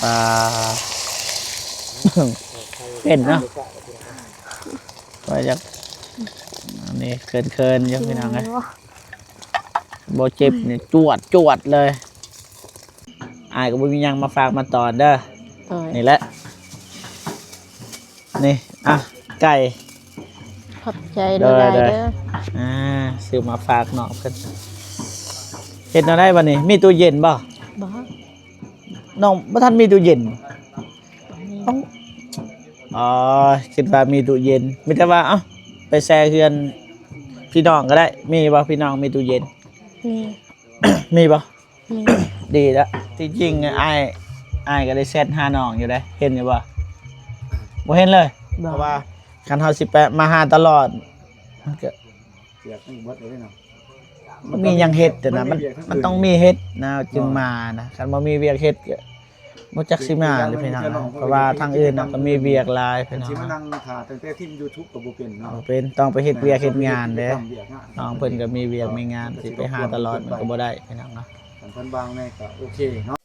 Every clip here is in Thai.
ปลาเป็นเนาะว่าจะอันนี้เคินยังพี่น้องไงโบเจ็บนี่จวดเลยอายก็บ่มียังมาฝากมาตอนเด้อนี่แหละนี่อ่ะไก่ ขอบใจด้วยเด้อซื้อมาฝากน้องเพิ่นเฮ็ดแนวได้บ่นี่มีตู้เย็นบ่น้องบ่ทันมีตู้เย็นอ๋อคิดว่ามีตู้เย็นมีแต่ว่าเอ้าไปแช่เฮือนพี่น้องก็ได้มีบ่พี่น้องมีตู้เย็นมีบ่ดีแล้วจริงๆอ้ายก็ได้เซตหาน้องอยู่ได้เห็นอยู่บ่บ่เห็นเลยเพราะว่าคันเฮาสิไปมาหาตลอดมันก็เสียทั้งหมดเลยเนาะมันมีหยังเฮ็ดแต่นะมันต้องมีเฮ็ดนะจึงมานะคันบ่มีเวียกเฮ็ดก็บ่จักสิมาเลยพี่น้องเพราะว่าทางอื่นก็มีเวียกหลายพี่น้องสิมานั่งถ่าตั้งแต่ทีม YouTube ก็บ่เป็นเนาะเป็นต้องไปเฮ็ดเวียกเฮ็ดงานเด้น้องเพิ่นก็มีเวียกมีงานสิไปหาตลอดมันก็บ่ได้พี่น้องเนาะเพิ่นบางในก็โอเคเนาะ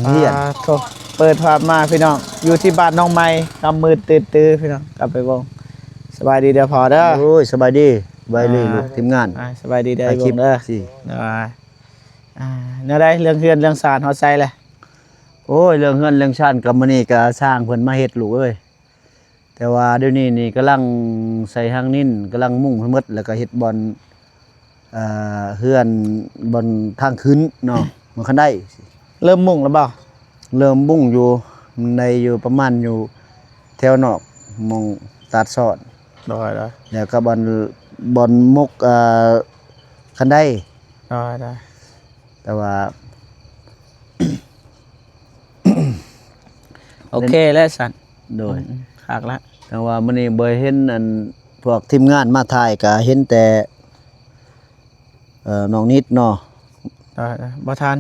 เฮียนเปิดภาพมาพี่น้องอยู่ที่บ้านน้องไม้กำมือตื้อพี่น้องกลับไปวงสบายดีเด้อพอเด้อโอ้ยสบายดีบายเลยลูกทีมงานสบายดีเด้อวงเด้อสิเนี่ยได้เรื่องเฮือนเรื่องศาลเฮาใส่เลยโอ้ยเรื่องเฮือนเรื่องชาติกับมื้อนี้ก็สร้างเพิ่นมาเฮ็ดลูกเอ้ยแต่ว่าเดี๋ยวนี้นี่กำลังใส่หางนิ้นกำลังมุ่งให้หมดแล้วก็เฮ็ดบอลเฮือนบอลทางขึ้นเนาะมันคันได้เริ่มมุ่งแล้วบ่เริ่มมุ่งอยู่ในอยู่ประมาณอยู่แถวนอกมองตัดสอดได้แล้วก็บอลมุกคันได้แต่ว่าโอเคแล้วสันโดยหักละแต่ว่ามื้อนี้บ่เห็นอันพวกทีมงานมาถ่ายก็เห็นแต่น้องนิดเนาะได้บ่ทัน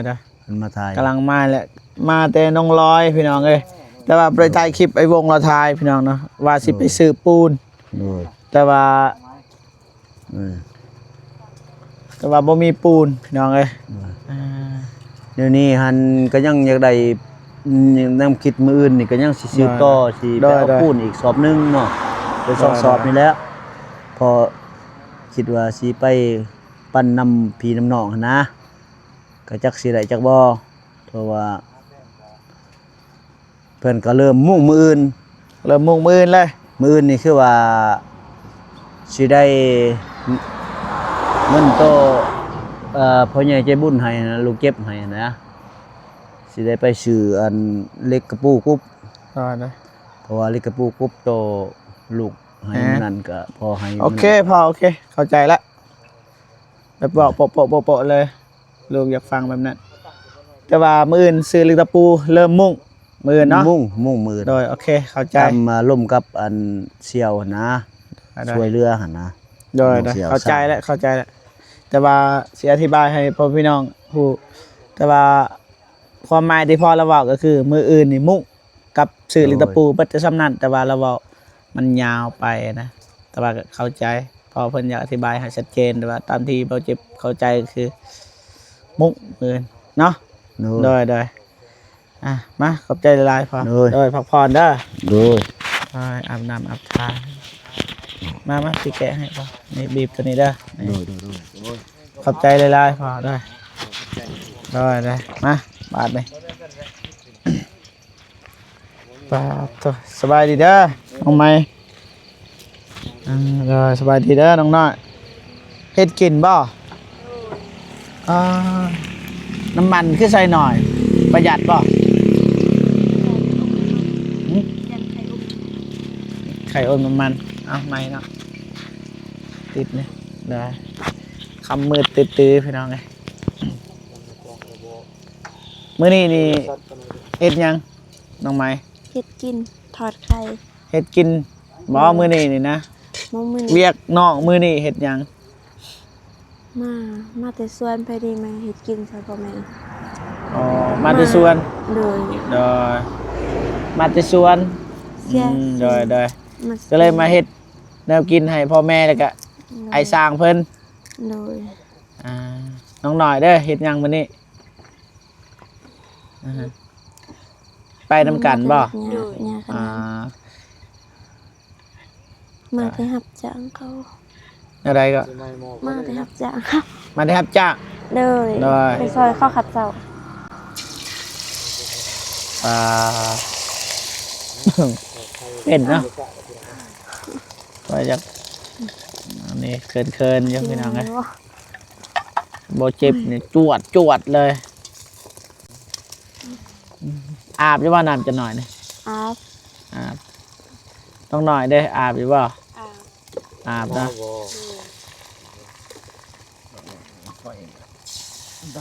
ได้เพิ่นมาถ่ายกำลังมาแหละมาแต่น้องลอยพี่น้องเอ้ยแต่ว่าไปถ่ายคลิปไอ้วงเราถ่ายพี่น้องเนาะว่าสิไปซื้อปูนแต่ว่าบ่มีปูนพี่น้องเอ้ยเดี๋ยวนี้หันก็ยังอยากได้นำคิดมื้ออื่นนี่ก็ยังสิซื้อต่อสิไปเอาปูนอีกสอบนึงเนาะไป2 สอบนี่แหละพอคิดว่าสิไปปั้นน้ำพี่น้ำน้องหั่นนะก็จักสิได้จักบ่เพราะว่าเพิ่นก็เริ่มมุ่งมื้ออื่นเลยมื้ออื่นนี่คือว่าสิได้เงินโตพ่อใหญ่ใจบุญให้นะลูกเก็บให้นะสิได้ไปซื้ออันเล็กกระปูกุ๊บเพราะว่าเล็กกระปูกุ๊บโตลูกให้นั่นก็พอให้โอเคพอโอเคเข้าใจละแบบบอกโปะเลยลูกอยากฟังแบบนั้นแต่ว่ามื้ออื่นซื้อลิตรปูเริ่มมุ่งมื้อเนาะมุ่งมื้อโดยโอเคเข้าใจมาร่วมกับอันเสี่ยวนะช่วยเรือหั่นนะโดยเข้าใจแล้วแต่ว่าสิอธิบายให้พ่อพี่น้องฮู้แต่ว่าความหมายที่พ่อเราเว้าก็คือมื้ออื่นนี่มุ่งกับซื้อลิตรปูเบิดจะซ้ำนั้นแต่ว่าเราเว้ามันยาวไปนะแต่ว่าเข้าใจพอเพิ่นอยากอธิบายให้ชัดเจนแต่ว่าตามที่เราเจ็บเข้าใจคือมุกเงินเนาะโดยมาขอบใจหลายๆพอโดยพักผ่อนเด้อโดยอาบน้ำอาบท่ามาพี่แกะให้พอนี่บีบตัวนี้เด้อโดยขอบใจหลายๆพอได้มาบาดเลยปาตัวสบายดีเด้อน้องไม้สบายดีเด้อน้องน้อยเฮ็ดกินบ่น้ำมันคือใส่หน่อยประหยัดบ่ไข่อมน้ำมันเอาไม่เนาะติดเนี่ยได้คำมืดตื้อพี่น้องไงมื้อนี้นี่เฮ็ดยังน้องไม้เฮ็ดกินทอดไข่ เฮ็ดกินบ่มื้อนี้นี่นะเวียกนอกมื้อนี้เฮ็ดยังมาแต่สวนไปดีมาเฮ็ดกินซะพ่อแม่มาแต่สวนโดยมาแต่สวนโดย ก็เลยมาเฮ็ดแนวกินให้พ่อแม่แล้วก็ไอ้สร้างเพิ่น โดย น้องหน่อยเด้อเฮ็ดหยังมื้อนี้ไปนำกันบ่ เนี่ยข อ่า นาดมาที่รับจ้างเขา อะไรก็ สิไม่มอง มาที่รับจ้างครับ มาได้รับจ้าง เลย ได้ ไปซอยข้าวขัดเจ้า อ่า เป็นเนาะไปจากอันนี้เคินๆยังพี่น้องไงบ่เจ็บนี่จวดเลยอาบอยู่ว่าน้ำจะหน่อยนี่ อาบ อาบต้องหน่อยเด้ออาบอยู่บ่ อาบ อาบนะ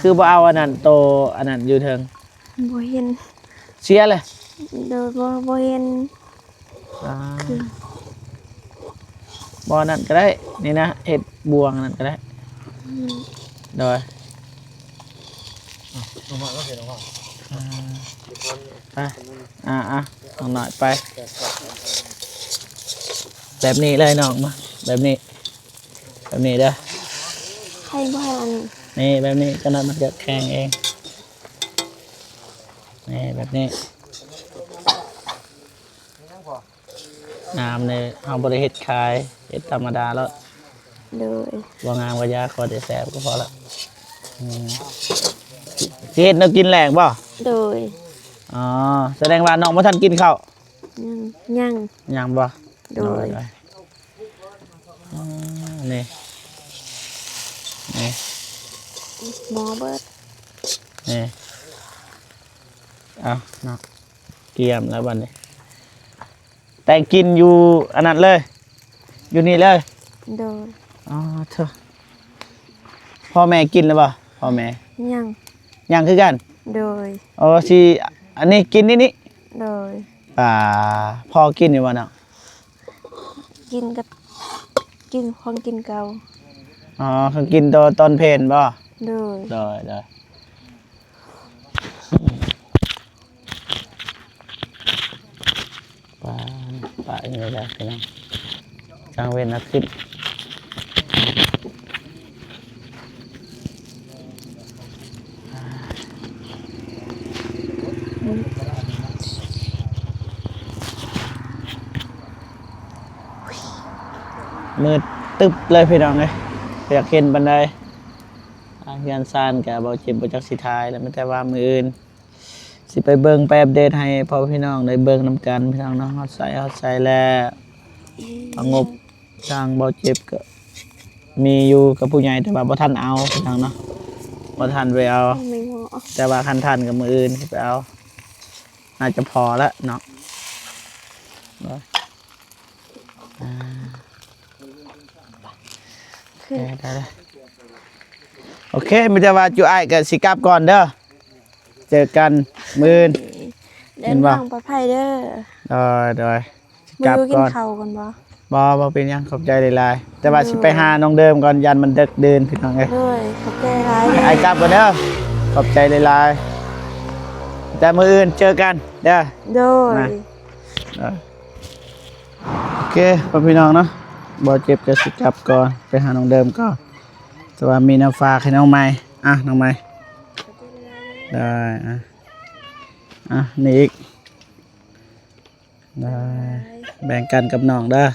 คือบ่เอาอันนั้นโตอันนั้นอยู่เทิง บ่เห็น เสียเลย โดยบ่เห็น อ่าบ่นั่นก็ได้นี่นะเห็ดบวงนั่นก็ได้โดยไปน้องหน่อยไปแบบนี้เลยน้องมาแบบนี้เด้อ ใครบ่ให้อัน นี่แบบนี้ก็นั้นมันจะแข็งเองนี่แบบนี้น้ำเนี่ยเอาบริเฮ็ดขายเฮ็ดธรรมดาแล้ว โดย ว่างามว่ายาคอได้แสบก็พอละสิเฮ็ดแนวกินแหลงบ่ โดย อ๋อแสดงว่าน้องบ่ทันกินข้าว ยัง ยังบ่ โดย นี่นี่ หมอเบิด นี่เอาเนาะเกียมแล้วบัดนี้แต่กินอยู่อันนั้นเลย อยู่นี่เลย โดย อ๋อเถอะพ่อแม่กินแล้วบ่พ่อแม่ ยัง ยังคือกัน โดย อ๋อสิอันนี้กินนี่ โดย พ่อกินอยู่บ่เนาะ กินกับกินของกินเก่า อ๋อเขากินตอนเพลนบ่ โดย ได้ป่าอย่างนี้แหละพี่น้องกลางเว้นอาทิตย์มืดตึบเลยพี่น้องเลยอยากเห็นบันไดเฮียนซานกับบ่เจ็บบ่จักสิทายแล้วมันแต่ว่ามืออื่นสิไปเบิ่งไปอัปเดตให้พ่อพี่น้องได้เบิ่งนำกันพี่น้องเนาะฮอดใส่แล้วงบทางบ่เจ็บก็มีอยู่กับผู้ใหญ่แต่ว่าบ่ทันเอาพี่น้องเนาะบ่ทันไปเอา ไม่เหมาะ แต่ว่าคันทันกับมืออื่นสิไปเอาน่าจะพอแล้วเนาะได้โอเคมีแต่ว่าจุอ้ายกับสิกลับก่อนเด้อเจอกันมื้อ เดินทางปลอดภัยเด้อ ได้สิ มื้ กลับ อกิ ก่ น อน ข้าวกันบ่ บ่เป็นหยังขอบใจหลายๆแต่ว่าสิไปหาน้องเดิมก่อนยันมันดึกเดินพี่น้องเอ้ย ด้วยขอบใจหลายเด้อ ไอ้กลับก่อนเด้อขอบใจหลายๆแต่มื้ออื่นเจอกันเด้อ โดย โอเคพ่อพี่น้องเนาะบ่เจ็บก็สิกลับก่อนไปหาน้องเดิมก่อนแต่ว่ามีน้ำฝากให้น้องใหม่น้องใหม่ได้นี่อีกได้แบ่งกันกับน้องเด้อ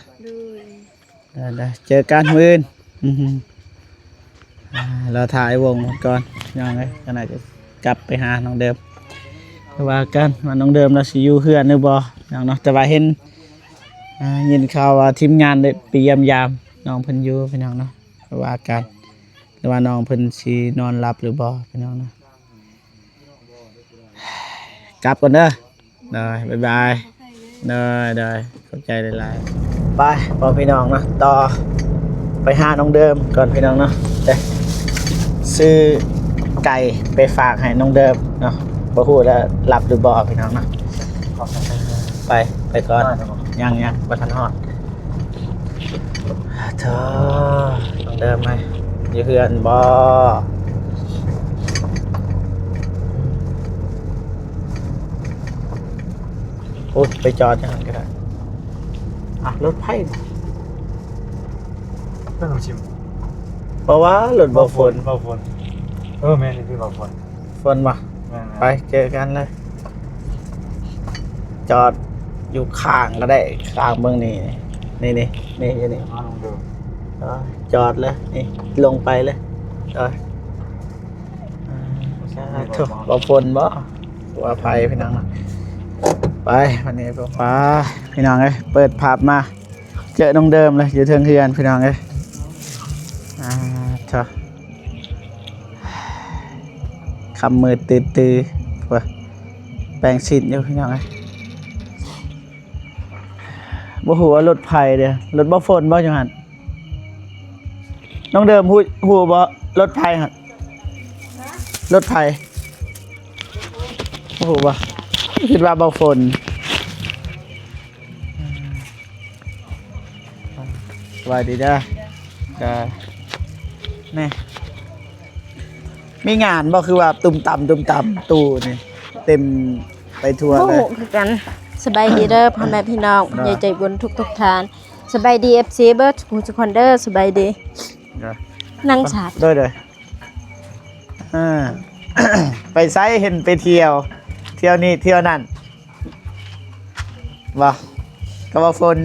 ได้เจอกันมื้ออื่นเราถ่ายวงก่อนยังไงขนาดจะกลับไปหาน้องเดิมว่ากันว่าน้องเดิมเราสิอยู่เฮือนหรือบ่อย่างเนาะแต่ว่าเห็นยินข่าวว่าทีมงานได้ไปเยี่ยมยามน้องเพิ่นอยู่พี่น้องเนาะว่ากันแต่ว่าน้องเพิ่นสินอนหลับหรือบ่พี่น้องเนาะกลับก่อนเด้อบ๊ายบายได้เข้าใจหลายๆไปพอพี่น้องเนาะต่อไปหาน้องเดิมก่อนพี่น้องเนาะซื้อไก่ไปฝากให้น้องเดิมเนาะบ่ฮู้แล้วหลับหรือบ่พี่น้องเนาะไปก่อนยังบ่ทันฮอดเธอน้องเดิมไหมอยู่เฮือนบ่โอ้ยไปจอดจังก็ได้ รถไผ่ เพิ่นต้องชิม เพราะว่ารถบ่ฝน เบาฝนแม่นี่คือเบาฝน ฝนว่ะ แม่น ไปเจอกันเลย จอดอยู่ข้างก็ได้ข้างเมืองนี่นี่อยู่นี่ มาลงดู จอดเลยนี่ลงไปเลยจอดถูกบ่ฝนบ่ว่าไฟพี่น้องนะไปวันนี้ไปพี่น้องเอ้ยเปิดภาพมาเจอน้องเดิมเลยอยู่เทิงเฮือนพี่น้องเอ้ยเถอะคำมือตื้อว่าแปลงสินอยู่พี่น้องเอ้ยบ่ฮู้ว่ารถไผเด้อรถบ่ฝนบ่จังหั่นน้องเดิมฮู้บ่รถไผหั่นรถไผบ่ฮู้บ่คิดว่าบ่ฝนสวัสดีเด้อก็แน่มีงานบ่คือว่าตุ่มต่ำตู้นี่เต็มไปทั่ว โอ้ เล โห ย คือกันสบายดีเด้อพ่อแม่พี่น้อง ได้ อย่าใจบุญทุกทานสบายดี FC เบิร์ดทุกคนเด้อสบายดีนั่งฉาด ด้วยไปไซเห็นไปเที่ยวนี่เที่ยวนั่นบ่ก็บ่ฝน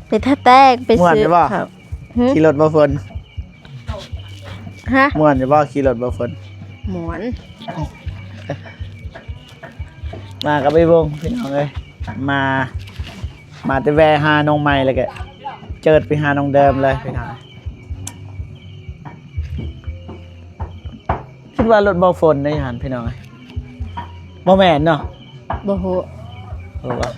ไปท่าแตกไป ม่วน ซื้อ ใช่ปะ ข้าวหึ ขี่รถบ่ฝน ฮะ ม่วนจะบ่ขี่รถบ่ฝน หมอน มากับไอ้วงพี่น้องเอ้ยมาแต่แวะหาน้องใหม่แล้วก็เจิดไปหาน้องเดิมเลยพี่น้องคิดว่ารถบ่ฝนได้หันพี่น้องเอ้ยบ่แม่นเนาะ บ่ฮู้ โอ้ว่ะ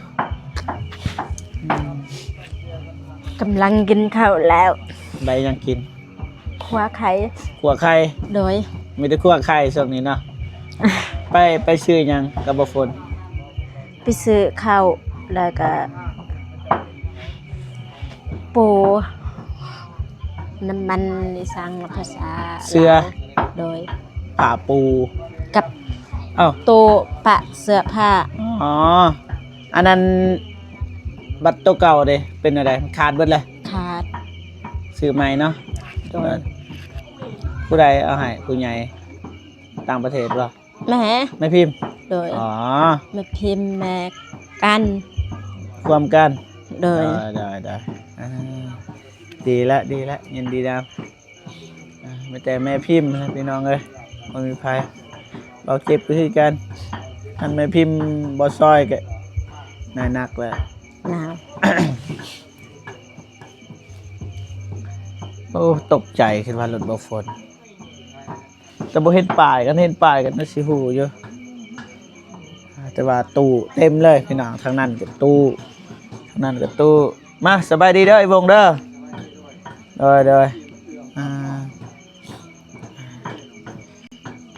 กำลังกินข้าวแล้ว ได้ยังกิน คว้าไข่ ขัวไข่ โดย มีแต่ขัวไข่ช่วงนี้เนาะ ไปซื้อหยังกับบ่ฝน ไปซื้อข้าวแล้วก็ปูน้ำมันในสังภาษา เสื้อ ลาวโดย ผ้าปู กับ เอ้า โตปะเสื้อผ้า อ๋ออันนั้นบัตรตัวเก่าเด้เป็นอะไรมันขาดเบิดเลย ขาด ซื้อใหม่เนาะ โดย ผู้ใดเอาให้ผู้ใหญ่ต่างประเทศบ่ แม่ แม่พิมพ์ โดย อ๋อ แม่พิมพ์แม่กัน ความกัน โดย ได้อ่าดีละยินดีนะไม่แต่แม่พิมพ์นะพี่น้องเอ้ยบ่มีภัยเราเจ็บก็คือกันท่านแม่พิมพ์บ่ซอยก็นายหนักแล้ว หนาว โอ้ตกใจคิดว่ารถบ่ฝนแต่บ่เห็นป้ายกันน่าสิฮู้อยู่แต่ว่าตู้เต็มเลยพี่น้องทางนั้นก็ตู้ทางนั้นก็ตู้มาสบายดีเด้อไอ้วงเด้อเด้อ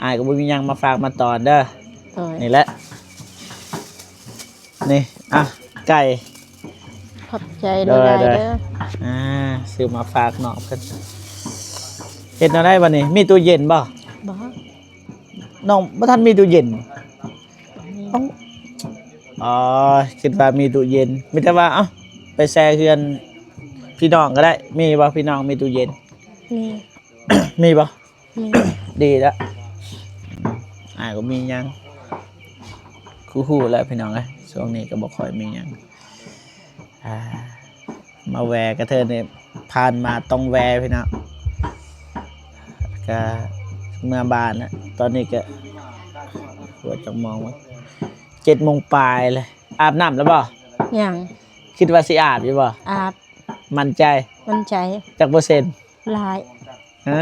อ้ายก็บ่มีหยังมาฝากมาตอนเด้อ โดย นี่แหละนี่ไก่ ขอบใจหลายๆ ได้ เด้อ ซื้อมาฝากน้องเพิ่นเฮ็ดแนวได้บัดนี้มีตู้เย็นบ่ บ่ น้องบ่ทันมีตู้เย็นอ๋อคิดว่ามีตู้เย็นมีแต่ว่าไปแช่เฮือนพี่น้องก็ได้มีบ่พี่น้องมีตู้เย็น นี่ มีบ่ นี่ ดีแล้วก็มีหยังคู่ๆแล้วพี่น้องเอ้ยช่วงนี้ก็บ่ค่อยมีหยังมาแวกระเทินเนี่ยผ่านมาต้องแวพี่น้องก็เมื่อบ้านนะตอนนี้ก็หัวจะมองว่า7:00 ปลายเลยอาบน้ำแล้วบ่ ยัง คิดว่าสิอาบอยู่บ่ อาบ มั่นใจ มันใจ จักเปอร์เซ็นต์ หลาย ฮะ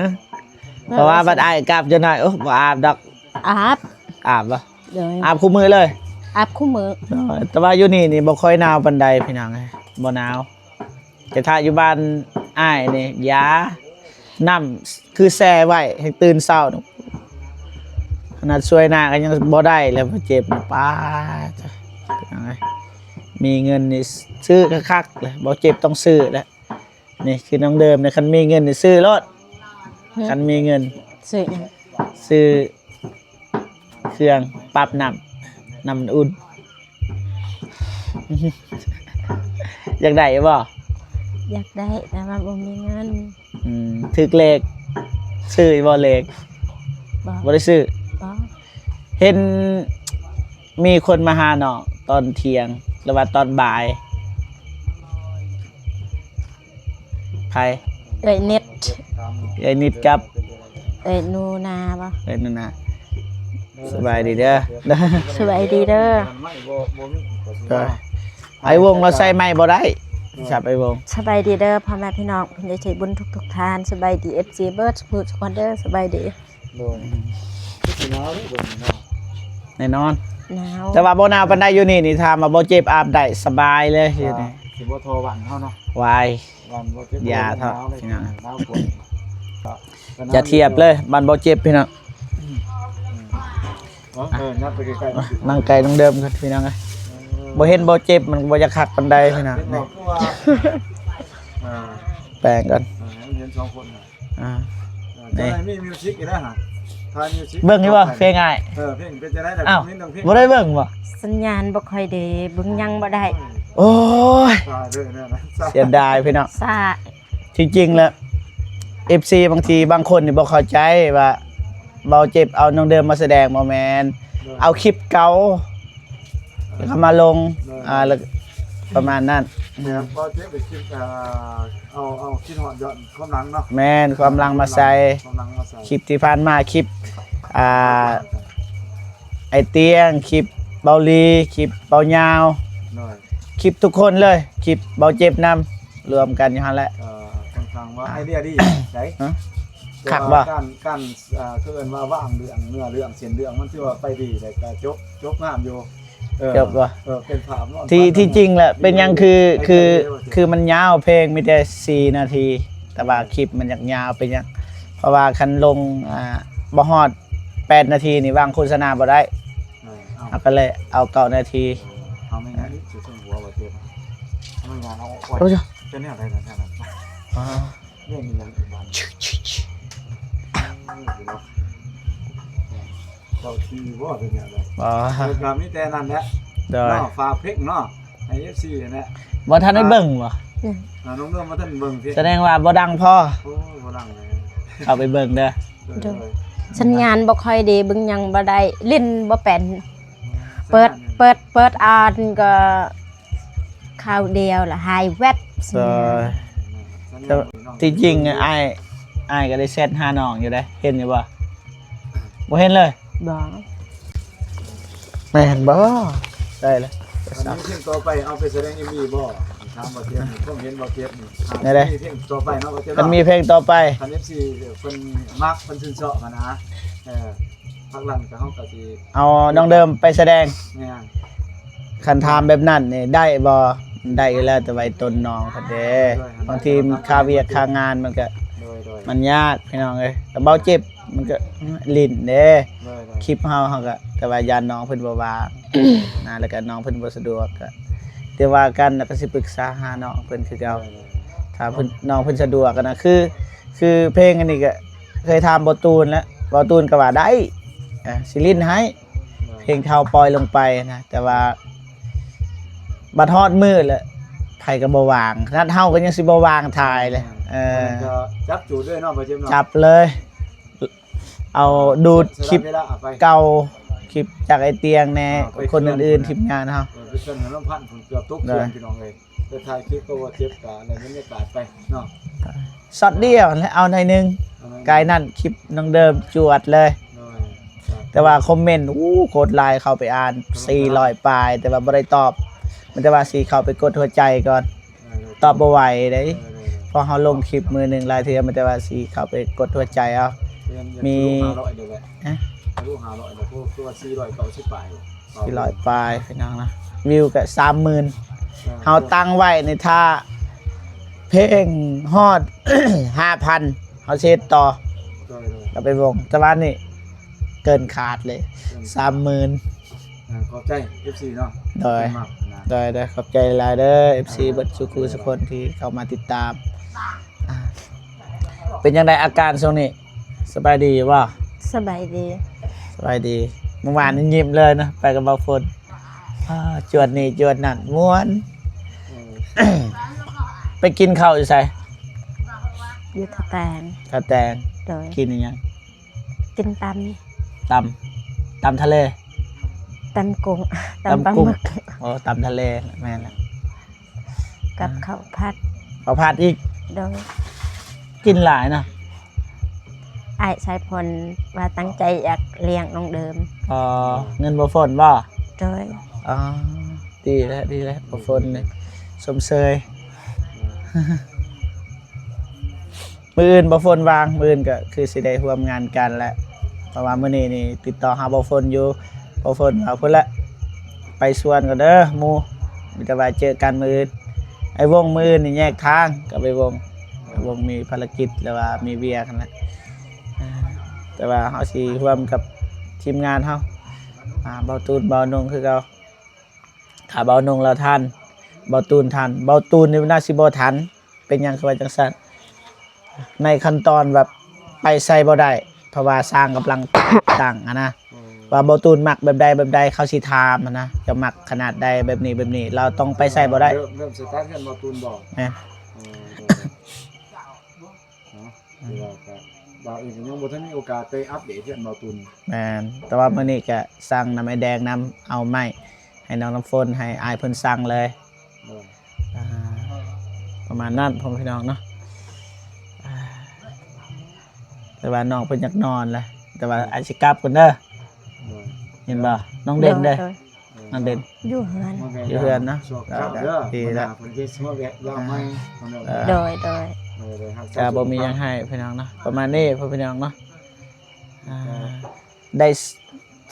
เพราะว่าบัดอ้ายกลับจนหน่อยบ่อาบดอก อาบ อาบบ่ โดย อาบคู่มือเลย อาบคู่มือ แต่ว่าอยู่นี่บ่ค่อยหนาวปานใดพี่น้องเอ้ยบ่หนาวแต่ถ้าอยู่บ้านอ้ายนี่ยาน้ำคือแช่ไว้ให้ตื่นเช้านี่ขนาดช่วยหน้าก็ยังบ่ได้แล้วเจ็บนะป้าจ้ะพี่น้องเอ้ยมีเงินนี่ซื้อคักๆเลยบ่เจ็บต้องซื้อแล้วนี่คือน้องเดิมเนี่ยคันมีเงินนี่ซื้อรถคันมีเงิน ซื้อหยัง ซื้อเครื่องปรับน้ำมันอุ่น อยากได้บ่ อยากได้แต่ว่าบ่มีเงิน ถึกเลขซื้อบ่เลข บ่ บ่ได้ซื้อ บ่ เห็นมีคนมาหาเนาะตอนเที่ยงหรือว่าตอนบ่ายไผ เอ้ยเน็ต ไอ้นิดกับ เอ้ยนูนาบ่ ไอ้นั่นน่ะสบายดีเด้อ สบายดีเด้อ ไอ้วงเราใส่ไม้บ่ได้จับไอ้วง สบายดีเด้อพ่อแม่พี่น้องเพิ่นได้ใจบุญทุกๆทานสบายดี FC เบิร์ดทุกคนเด้อสบายดี โดนสิหนาวเด้อเบิ่งเนาะ แน่นอน หนาว แต่ว่าบ่หนาวปานใดอยู่นี่ถามว่าบ่เจ็บอาบได้สบายเลยอยู่นี่ สิบ่โทรหวันเฮาเนาะ วาย วันบ่เจ็บ อย่าเถอะ พี่น้องหนาวปวด อย่าเทียบเลยบ้านบ่เจ็บพี่น้อง นับไปใกล้ๆ นั่งไกลตรงเดิมครับพี่น้องเอ้ยบ่เห็นบ่เจ็บมันบ่จะคักปานใดพี่น้อง เป็นบ นี่ อกว่าอ่า แปลงกัน เรียน2คนน่ะ อ่า จะได้มีมิวสิกอีกแล้วฮะทายมิวสิก เบิ่งอยู่บ่เพลงง่าย เพลงเป็นจะได้แต่ อ้าว นิดนึงเพลง บ่ได้เบิ่งบ่ สัญญาณบ่ค่อยดีเบิ่งยังบ่ได้ โอ้ย ตายด้วยเนี่ยนะ เสียดายพี่น้อง ซ่า จริงๆแล้ว FC บางทีบางคนนี่บ่เข้าใจว่าเบาเจ็บเอาน้องเดิมมาแสดงบ่แม่นเอาคลิปเก่าแล้วก็มาลงแล้วประมาณนั้น เนี่ยพอเจ๊ไปคิดเอาคิดหอดยอดความหลังเนาะ แม่นความลังมาใส่ ความหลังมาใส่ คลิปที่ผ่านมาคลิปอ่าไอเตียงคลิปเบาลีคลิปเบายาว หน่อย คลิปทุกคนเลยคลิปเบาเจ็บนำรวมกันอยู่หั่นแหละ ค่อนข้างว่าไอเดียดีไหน ฮะคักบ่ การคือเอิ้นว่าว่างเรื่องเนื้อเรื่องเส้นเรื่องมันที่ว่าไปดีแต่ก็จบงามอยู่ จบบ่ เป็นภาพเนาะ ที่จริงแหละเป็นหยังคือมันยาวเพลงมีแต่4นาที แต่ว่าคลิปมันยาวเป็นหยังเพราะว่าคันลงบ่ฮอด8นาทีนี่วางโฆษณาบ่ได้เอาก็เลยเอา9นาที เอาไม่งั้นจะส่งหัวบ่เจ็บไม่งั้นเอาปล่อย โอ้ย จะเนี่ยอะไรนะท่านเรื่องนี้ยังบ้านเราทีว่าเป็นอย่างไร บ่ เรามีแต่นั่นแหละ โดย เนาะฝากเพลงเนาะไอเอฟซีเนี่ย บ่ทันได้เบิ่งบ่ น้องเรื่องมาท่านเบิ่งเพลง แสดงว่าบ่ดังพอ โอ้บ่ดังเลย เอาไปเบิ่งเด้อ สัญญาณบ่ค่อยดีเบิ่งยังบ่ได้ลิ้นบ่เป็นเปิดอ่านก็ข่าวเดียวละหายแวบ แต่ที่จริงอ้ายก็ได้เซตหาน้องอยู่เด้เห็นอยู่บ่บ่เห็นเลย บ่ แม่นบ่ได้เลย อันนี้เพลงต่อไปเอาไปแสดง MV บ่ถามบ่เทียบนี่ผมเห็นบ่เทียบนี่ ได้เลย เพลงต่อไปเนาะบ่เทียบ มันมีเพลงต่อไป คัน FC เพิ่นมักเพิ่นชื่นชอบกันนะพักหลังก็เฮาก็สิ เอาน้องเดิมไปแสดง แม่น คันถามแบบนั้นนี่ได้บ่ได้อยู่แล้วแต่ไว้ต้นน้องเพิ่นเด้บางทีมันค่าเวียกค่างานมันก็ โดย มันยากพี่น้องเอ้ยแต่เบาเจ็บมันก็ลิ้นเด้ คลิปเฮาก็แต่ว่ายานน้องเพิ่นบ่ว่าง นะแล้วก็น้องเพิ่นบ่สะดวกก็แต่ว่ากันแล้วก็สิปรึกษาหาน้องเพิ่นคือเก่าถ้าเพิ่นน้องเพิ่นสะดวกก็นะคือเพลงอันนี้ก็เคยถามบ่ตูนแล้วบ่ตูนก็ว่าได้สิลิ้นให้เพลงเฮาปล่อยลงไปนะแต่ว่าบัดฮอดมื้อแล้วไผก็บ่ว่างนัดเฮาก็ยังสิบ่ว่างถ่ายเลยก็จับจูดด้วยเนาะบ่เจ็บเนาะ จับเลย เอาดูดคลิป เวลาไป เก่าคลิปจากไอเตียงแน่คนอื่นๆทีมงานเฮา ไปเชิญน้ำพันผมเกือบทุกเดือนพี่น้องเลยไปถ่ายคลิปก็ว่าเจ็บกะอะไรบรรยากาศไปเนาะ ช็อตเดียวแล้วเอาหน่อยนึงกายนั่นคลิปน้องเดิมจวดเลย แต่ว่าคอมเมนต์โคตรไลน์เข้าไปอ่าน400ปลายแต่ว่าบ่ได้ตอบมันแต่ว่าสิเข้าไปกดหัวใจก่อนตอบบ่ไหวเด้พอเฮาลงคลิปมือหนึงหลายเทื่อมันแต่ว่าสิเข้าไปกดหัวใจเอามีฮะ รู้500เดี๋ยวตัว490ปลาย 400ปลายพี่น้องนะวิวก็ 30,000 เฮาตั้งไว้ในท่าเพลงฮอด 5,000 เฮาเซตต่อก็ไปวงแต่ว่านี่เกินขาดเลย 30,000 ขอบใจ FC เนาะ ได้ขอบใจหลายเด้อ FC เบิดสุขุทุกคนที่เข้ามาติดตามเป็นยังไงอาการช่วงนี้สบายดีบ่ สบายดี สบายดีเมื่อวานนี่ยิ้มเลยนะไปกับเบาฝนจวดนี่จวดนั่นม่วน ไปกินข้าวอยู่ไส อยู่ทะแตง กระแตง โดย กินอีหยัง กินตำทะเล ตำกุ้งตำปลา กุ้ง หมึก โอ้ตำทะเลแม่นแล้ว กับข้าวผัด ข้าวผัดอีก โดย กินหลายเนาะ ไอ้ชายพลว่าตั้งใจอยากเลี้ยงน้องเดิม เงินบ่ฝนบ่ โดย อ๋อดีแล้วบ่ฝนเลยสมเชย มื้ออื่นบ่ฝนวางมื้ออื่นก็คือสิได้ร่วมงานกันแหละเพราะว่ามื้อนี้นี่ติดต่อหาบ่ฝนอยู่บ่ฝนเอาพุ่นละไปสวนก่อนเด้อหมู่มีแต่ว่าเจอกันมื้ออื่นไอ้วงมื้ออื่นนี่แยกทางกับไอ้วงมีภารกิจแล้วว่ามีเวียกันแหละแต่ว่าเฮาสิร่วมกับทีมงานเฮาเบาตูนเบานงคือเก่าถ้าเบานงเราทันเบาตูนทันเบาตูนนี่น่าสิบ่ทันเป็นหยังคือว่าจังซั่นในขั้นตอนแบบไปใส่บ่ได้เพราะว่าสร้างกำลัง ตั้งนะว่าเบาตูนมักแบบใดเขาสิถามนะจะมักขนาดใดแบบนี้เราต้องไปใส่บ่ได้ เริ่มสตาร์ทกันบ่ตูนบอก แม่น บ่าวเองก็ยังบ่ทันมีโอกาสไปอัปเดตเรื่องบ่าวตูน แม่นแต่ว่ามื้อนี้ก็สั่งน้ำไอ้แดงน้ำเอาไม้ให้น้องน้ำฝนให้อายเพิ่นสั่งเลยประมาณนั้นพ่อพี่น้องเนาะแต่ว่าน้องเพิ่นอยากนอนแหละแต่ว่าอาจสิกลับก่อนเด้อเห็นบ่น้องเด่นเด้อน้องเด่น อยู่เฮือน อยู่เฮือนนะ ดีแล้วเพิ่นสิมาแวะยามใหม่ โดย ก็บ่มีหยังให้พี่น้องเนาะประมาณนี้พ่อพี่น้องเนาะได้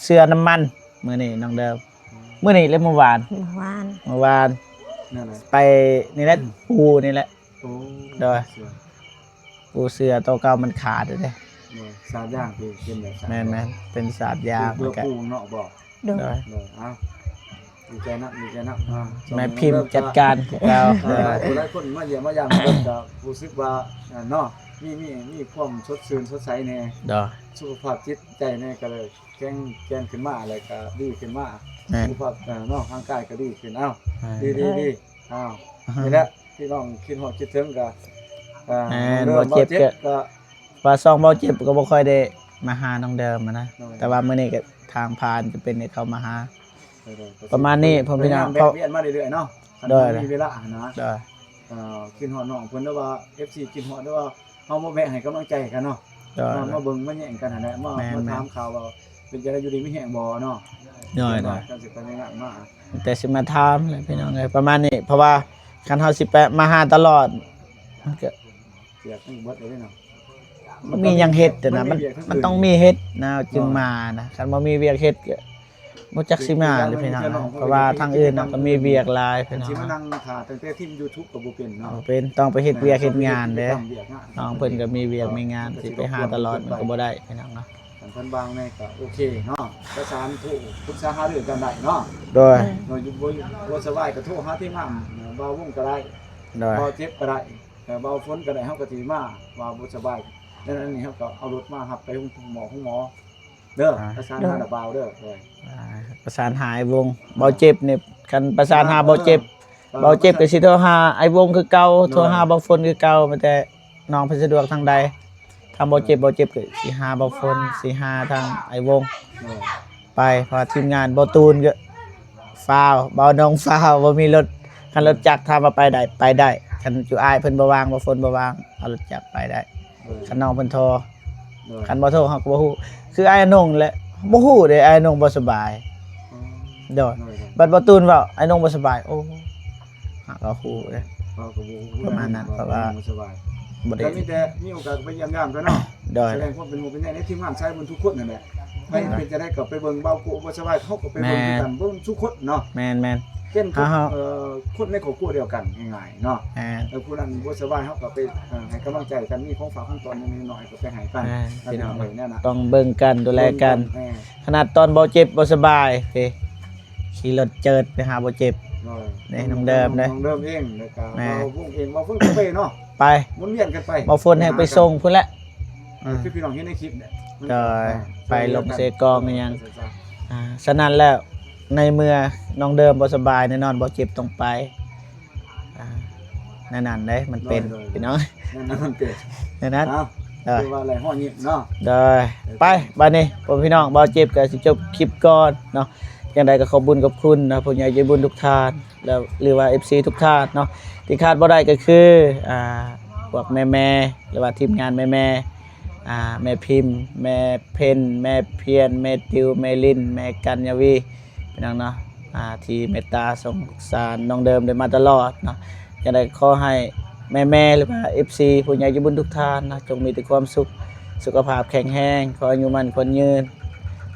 เสื้อน้ำมันมื้อนี้น้องเดิมมื้อนี้และเมื่อวาน เมื่อวาน นั่นแหละ ไปนี่แหละปูนี่แหละ โอ้ โดย ปูเสื้อตัวเก่ามันขาดเลยเด้ สาดย่างคือเป็นแบบ แม่นๆเป็นสาดยาง เพื่อปูเนาะบอก โดย โดย เอาดีใจนะแม่พิมพ์จัดการเรา หลายคนมาเยี่ยมมายามเพิ่นก็รู้สึกว่าเนาะมีความสดชื่นสดใสแน่ ดอ สุขภาพจิตใจแน่ก็เลยแข็งขึ้นมาอะไรก็ดีขึ้นมา แม่น สุขภาพเนาะร่างกายก็ดีขึ้นเอ้าดีอ้าวนี่แหละพี่น้องคิดฮอดคิดถึงก็บ่เจ็บก็ ว่าซองบ่เจ็บก็บ่ค่อยได้มาหาน้องเดิมนะแต่ว่ามื้อนี้ก็ทางผ่านจะเป็นให้เขามาหา ประมาณนี้ผมพี่น้อง เขาเวียนมาเรื่อยๆเนาะมีเวลานะ ดอ กินฮอดน้องเพิ่นหรือว่า FC กินฮอดหรือว่าเฮาบ่แวะให้กำลังใจกันเนาะ ดอ มาเบิ่งมาแย่งกันนั่นแหละมาถามข่าวว่าเป็นจังได๋อยู่ดีมีแฮงบ่เนาะ ดอ ก็สิไปงานมา แต่สิมาถามเลยพี่น้องเอ้ยประมาณนี้เพราะว่าคันเฮาสิไปมาหาตลอดมันก็ เสียทั้งเบิดเลยเนาะ มันมีหยังเฮ็ดแต่นะมันต้องมีเฮ็ดนะจึงมานะคันบ่มีเวียกเฮ็ดก็บ่จักสิมาเลยพี่น้องนะเพราะว่าทางอื่นก็มีเวียกหลายพี่น้อง สิมานั่งถ่าตั้งแต่ทีม YouTube ก็บ่เป็นเนาะ เป็นต้องไปเฮ็ดเวียกเฮ็ดงานเด้น้องเพิ่นก็มีเวียกมีงานสิไปหาตลอดมันก็บ่ได้พี่น้องเนาะ กันเพิ่นบางแม่ก็โอเคเนาะประสานทุกปรึกษาหารือกันได้เนาะ โดย อยู่บ่สบายก็โทรหาที่มั่มเบาวงก็ได้ โดย เบาเจ็บก็ได้เบาฝนก็ได้เฮาก็สิมาว่าบ่สบายดังนั้นนี่เฮาก็เอารถมารับไปห้องหมอเด้อประสานหาดาวเด้อ ประสานหาไอ้วงเบาเจ็บนี่คันประสานหาเบาเจ็บก็สิโทรหาไอ้วงคือเก่าโทรหาเบาฝนคือเก่าแต่น้องเพิ่นสะดวกทางใดทางเบาเจ็บก็สิหาเบาฝนสิหาทางไอ้วงไปเพราะทีมงานเบาตูนก็ฟาวเบาน้องฟาวบ่มีรถคันรถจักรถ้ามาไปได้คันอยู่อ้ายเพิ่นบ่ว่างเบาฝนบ่ว่างเอารถจักรไปได้คันน้องเพิ่นโทรคันบ่โทรเฮาก็บ่ฮู้คืออ้ายนงแหละบ่ฮู้เด้อ้ายนงบ่สบายโดยบัดบ่ตูนเว้าอ้ายนงบ่สบายโอ้หาก็ฮู้เด้ประมาณนั้นเพราะว่าบ่ได้ ก็มีแต่มีโอกาสไปเยี่ยมยามกันเนาะ โดย แสดงความเป็นหมู่เป็นใหญ่ในทีมงานใช้บนทุกคนนั่นแหละไม่เป็นจะได้กลับไปเบิ่งเบากูบ่สบายเขาก็ไปเบิ่งกันเบิ่งทุกคนเนาะ แม่น เช่นคนในครอบครัวเดียวกันง่ายๆเนาะ ๆอ่า ผู้นั้นบ่สบายเขาก็ไปให้กำลังใจกันมีของฝากของตอนนิดหน่อยก็ไปให้กัน พี่น้อง เลยเนี่ยนะ ต้องเบิ่งกันดูแลกันขนาดตอนบ่เจ็บบ่สบายเฮ้ขี่รถเจิดไปหาบ่เจ็บ นี่น้องเดิมเด้ น้องเดิมเองแล้วก็เราวงเองมาฝึกไปเนาะ ไป หมุนเวียนกันไป บ่ฝนให้ไปส่งพุ่นแหละ คือพี่น้องเห็นในคลิปเนี่ย ไปลงเซกองอีหยังฉะนั้นแล้วในเมื่อน้องเดิมบ่สบายแน่นอนบ่เจ็บต้องไป นั่นๆเด้มันเป็นพี่น้อง นั่นมันเป็น นั่น เอ้า เด้อ คือว่าอะไรห้อนี้เนาะ ได้ไปบัดนี้พ่อพี่น้องบ่าวเจ็บก็สิจบคลิปก่อนเนาะอย่างใดก็ขอบคุญกับคุณนะผู้ใหญ่ใจบุญทุกท่านแล้วหรือว่า FC ทุกท่านเนาะที่ขาดบ่ได้ก็คือพวกแม่ๆหรือว่าทีมงานแม่แม่พิมพ์แม่เพนแม่เพียรแม่ติวแม่ลินแม่กัญญวีพี่น้องเนาะที่เมตตาสงสารน้องเดิมได้มาตลอดเนาะอย่างใดขอให้แม่หรือว่า FC ผู้ใหญ่ใจบุญทุกท่านนะจงมีแต่ความสุขสุขภาพแข็งแรงขออายุมั่นขวัญยืน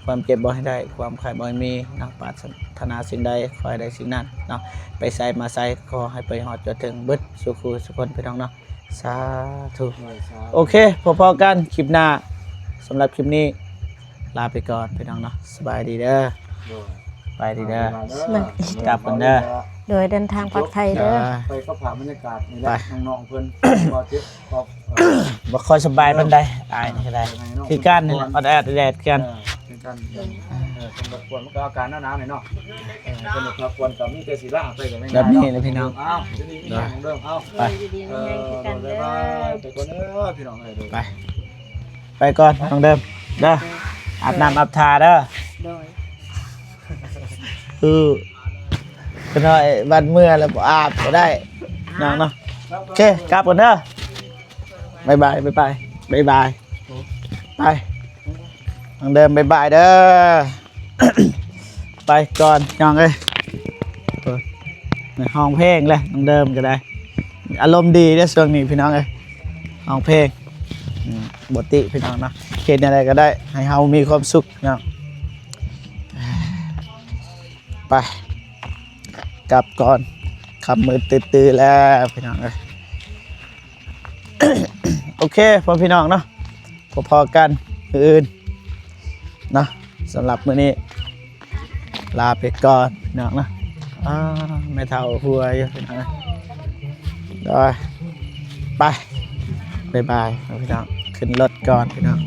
ความเจ็บบ่ให้ได้ความไข้บ่ให้มีนะปรารถนาสิ่งใดขอให้ได้สิ่งนั้นเนาะไปใส่มาใส่ขอให้ไปฮอดจนถึงเบิดสุขสุขคนพี่น้องเนาะสาธุโอเคพอๆกันคลิปหน้าสำหรับคลิปนี้ลาไปก่อนพี่น้องเนาะสบายดีเด้อไปดีเด้อกลับกันเด้อ โดยเดินทางปลอดภัยเด้อ ไปก็ผ่านบรรยากาศนี่แหละน้องๆเพิ่นบ่เจ็บบ่ บ่ค่อยสบายปานใดอายนี่ก็ได้คือกันนี่แหละอดแอดแดดกัน เป็นกันสำหรับควรมันก็อาการหนาวๆหน่อยเนาะสำหรับควรก็มีแต่สิล่าไปก็ไม่ แบบนี้นะพี่น้อง อ้าวจะดีมีอย่างเดิมอ้าว ไป บ๊ายบายไปก่อนเด้อพี่น้องเอ้ยเด้อ ไปก่อนน้องเดิมเด้ออาบน้ำอาบทาเด้อ โดย ก็น้อยวันเมื่อแล้วบ่อาบก็ได้น้องเนาะโอเคกลับก่อนเด้อบ๊ายบายไปน้องเดิมบ๊ายบายเด้อ ไปก่อนน้องเอ้ยในห้องเพลงเลยน้องเดิมก็ได้อารมณ์ดีเด้อช่วงนี้พี่น้องเอ้ยห้องเพลงบทติพี่น้องเนาะเฮ็ดอะไรก็ได้ให้เฮามีความสุขเนาะไปกลับก่อนขับมือตื้อๆแล้วพี่น้องเอ้ย โอเคพ่อพี่น้องเนาะพอๆกันมื้ออื่นเนาะสำหรับมื้อนี้ลาไปก่อนพี่น้องเนาะไม่เท่าหัวอยู่พี่น้องเอ้ยไปบ๊ายบายพี่น้องขึ้นรถก่อนพี่น้อง